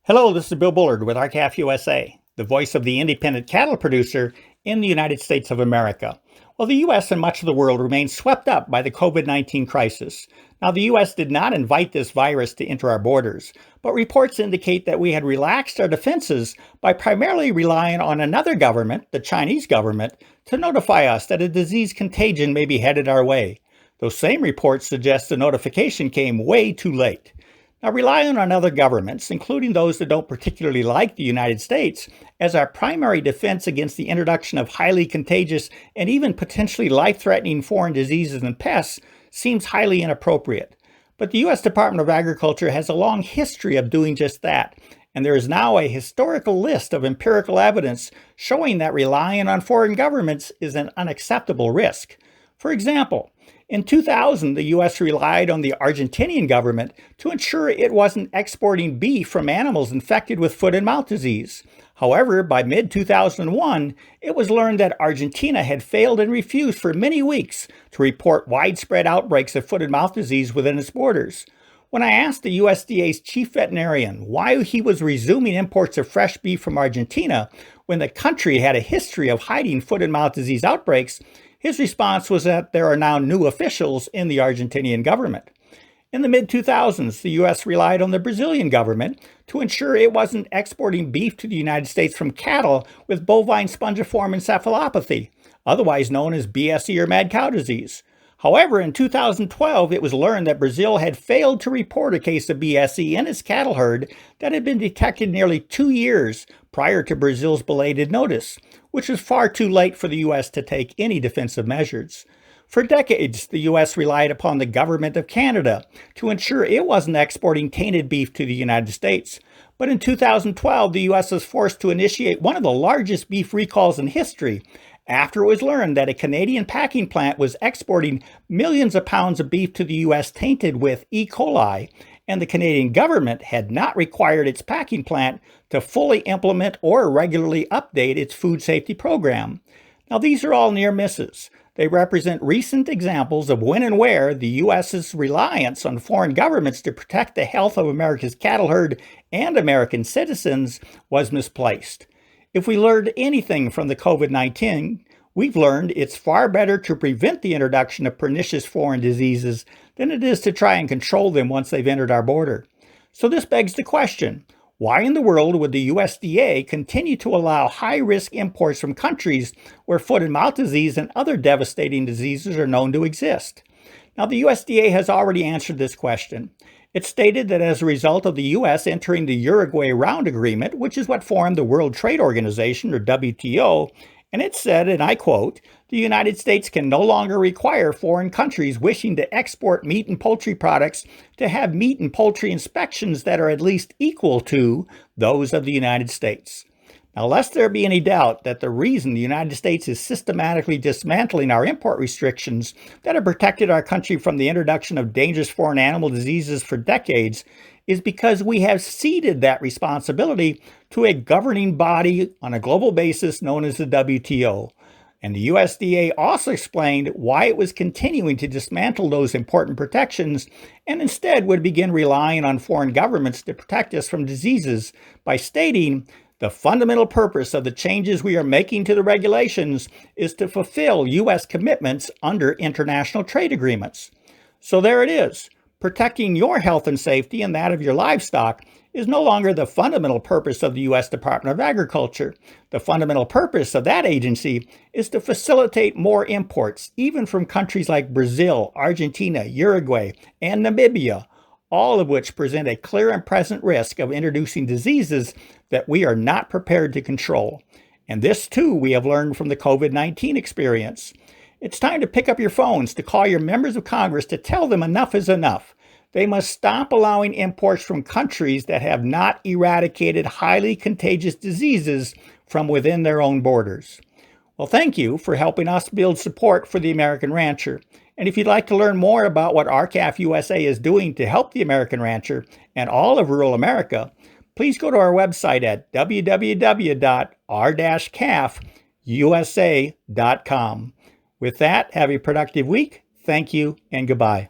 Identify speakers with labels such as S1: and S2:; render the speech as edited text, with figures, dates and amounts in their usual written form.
S1: Hello, this is Bill Bullard with R-CALF USA, the voice of the independent cattle producer in the United States of America. Well, the U.S. and much of the world remain swept up by the COVID-19 crisis. Now, the U.S. did not invite this virus to enter our borders, but reports indicate that we had relaxed our defenses by primarily relying on another government, the Chinese government, to notify us that a disease contagion may be headed our way. Those same reports suggest the notification came way too late. Now, relying on other governments, including those that don't particularly like the United States, as our primary defense against the introduction of highly contagious and even potentially life-threatening foreign diseases and pests seems highly inappropriate. But the U.S. Department of Agriculture has a long history of doing just that, and there is now a historical list of empirical evidence showing that relying on foreign governments is an unacceptable risk. For example, in 2000, the U.S. relied on the Argentinian government to ensure it wasn't exporting beef from animals infected with foot and mouth disease. However, by mid-2001, it was learned that Argentina had failed and refused for many weeks to report widespread outbreaks of foot and mouth disease within its borders. When I asked the USDA's chief veterinarian why he was resuming imports of fresh beef from Argentina when the country had a history of hiding foot and mouth disease outbreaks, his response was that there are now new officials in the Argentinian government. In the mid-2000s, the U.S. relied on the Brazilian government to ensure it wasn't exporting beef to the United States from cattle with bovine spongiform encephalopathy, otherwise known as BSE or mad cow disease. However, in 2012, it was learned that Brazil had failed to report a case of BSE in its cattle herd that had been detected nearly 2 years prior to Brazil's belated notice, which was far too late for the U.S. to take any defensive measures. For decades, the U.S. relied upon the government of Canada to ensure it wasn't exporting tainted beef to the United States. But in 2012, the U.S. was forced to initiate one of the largest beef recalls in history after it was learned that a Canadian packing plant was exporting millions of pounds of beef to the U.S. tainted with E. coli, and the Canadian government had not required its packing plant to fully implement or regularly update its food safety program. Now, these are all near misses. They represent recent examples of when and where the U.S.'s reliance on foreign governments to protect the health of America's cattle herd and American citizens was misplaced. If we learned anything from the COVID-19, we've learned it's far better to prevent the introduction of pernicious foreign diseases than it is to try and control them once they've entered our border. So this begs the question, why in the world would the USDA continue to allow high-risk imports from countries where foot and mouth disease and other devastating diseases are known to exist? Now, the USDA has already answered this question. It stated that as a result of the U.S. entering the Uruguay Round Agreement, which is what formed the World Trade Organization, or WTO, and it said, and I quote, "The United States can no longer require foreign countries wishing to export meat and poultry products to have meat and poultry inspections that are at least equal to those of the United States." Now, lest there be any doubt that the reason the United States is systematically dismantling our import restrictions that have protected our country from the introduction of dangerous foreign animal diseases for decades is because we have ceded that responsibility to a governing body on a global basis known as the WTO. And the USDA also explained why it was continuing to dismantle those important protections and instead would begin relying on foreign governments to protect us from diseases by stating, "The fundamental purpose of the changes we are making to the regulations is to fulfill U.S. commitments under international trade agreements." So there it is. Protecting your health and safety and that of your livestock is no longer the fundamental purpose of the U.S. Department of Agriculture. The fundamental purpose of that agency is to facilitate more imports, even from countries like Brazil, Argentina, Uruguay, and Namibia, all of which present a clear and present risk of introducing diseases that we are not prepared to control. And this, too, we have learned from the COVID-19 experience. It's time to pick up your phones to call your members of Congress to tell them enough is enough. They must stop allowing imports from countries that have not eradicated highly contagious diseases from within their own borders. Well, thank you for helping us build support for the American rancher. And if you'd like to learn more about what R-CALF USA is doing to help the American rancher and all of rural America, please go to our website at www.r-calfusa.com. With that, have a productive week. Thank you and goodbye.